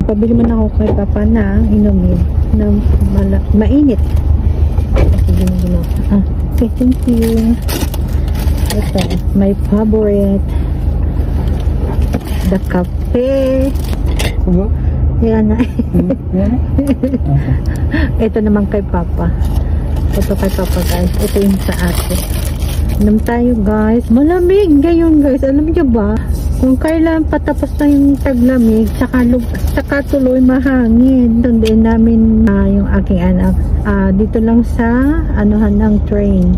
Pabili mo na ako kay Papa na inumin na mainit. Okay, thank you. Ito, my favorite. The cafe. Yan na. Ito naman kay Papa. Ito kay Papa, guys. Ito yung sa ate. Inom tayo, guys. Malamig ngayon, guys. Alam niyo ba? Kung kailan patapos na yung taglamig, saka tuloy mahangin. Doon namin yung aking anak. Dito lang sa anuhan ng train.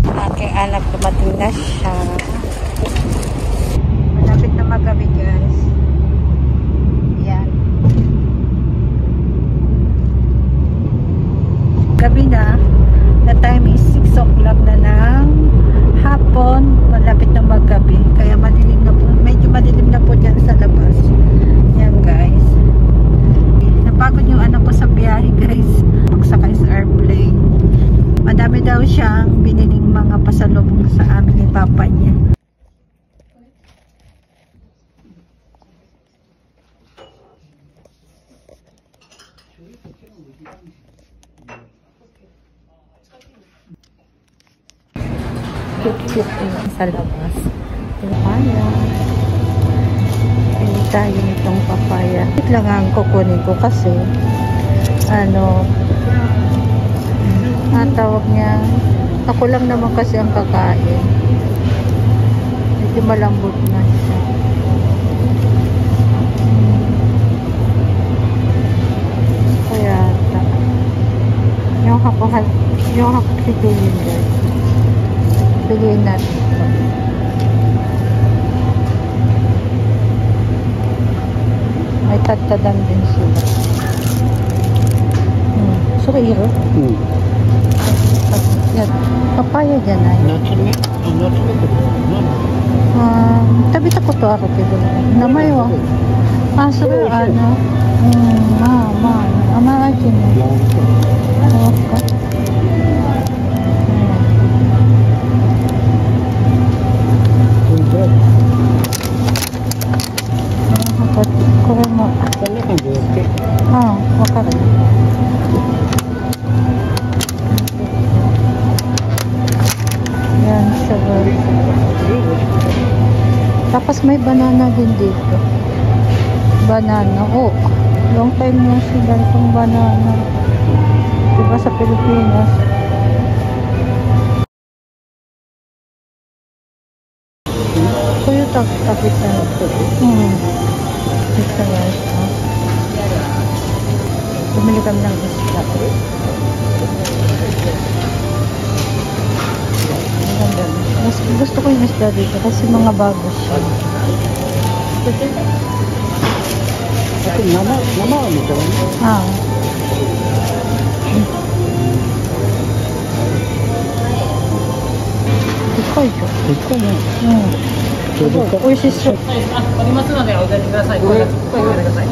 Aking anak dumating na siya. Malapit na magabi, guys. Yan. Gabi na. The time is 6 o'clock na ng hapon, malapit na maggabi, kaya madilim na po, medyo madilim na po dyan sa labas. Yan, guys. Napagod yung anak ko sa biyahe, guys, magsakay sa airplane. Madami daw siyang biniling mga pasalubong sa amin ni Papa niya. Cute sa labas. Papaya. Pili tayo nitong papaya. Ito lang ang kukunin ko kasi tawag niya, ako lang naman kasi ang kakain. Medyo malambot na siya. Kaya yung hakapituloy, guys. Piliin natin ito. May tatadan din sila. Sukiro? Yan. Papaya dyan ay. Tabi ko to ako kito. Namay wa. Sukiro ano? Ama akin. Okay. Yan, sugar. Tapos may banana din dito. Banana. Oh, long time na sila itong banana. Diba sa Pilipinas? Kuya tapit na ito. Ito guys. Bumili kami ng isda. Gusto ko yung isda dito kasi mga bago siya. Nama mo ito? Ikaw ito? Ikaw mo?おいしそう。ありますのでお出しください。声をかけてください。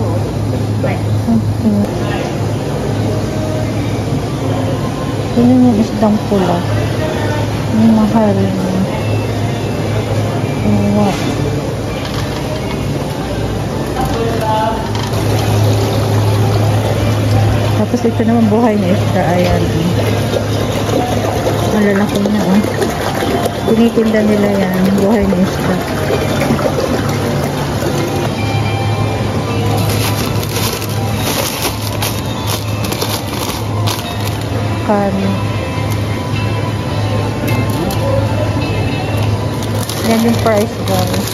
はい。Yun yung isdang pula. Yung mahal na. Wow. Tapos ito naman buhay na isda. Ayan. Malalaki na. Tinitinda nila yan. Buhay na isda. Magkano? Yan yung price, guys.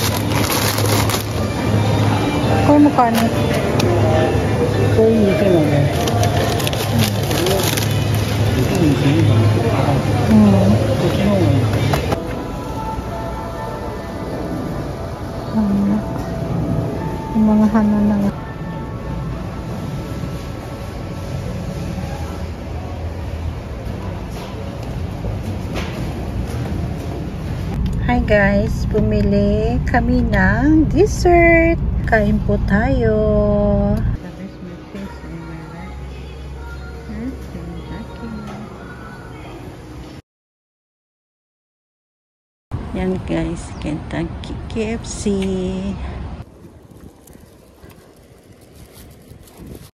Kung magkano? Yung mga hana ng Hi guys, bumili kami ng dessert. Kain po tayo. Yan guys, Kentucky KFC.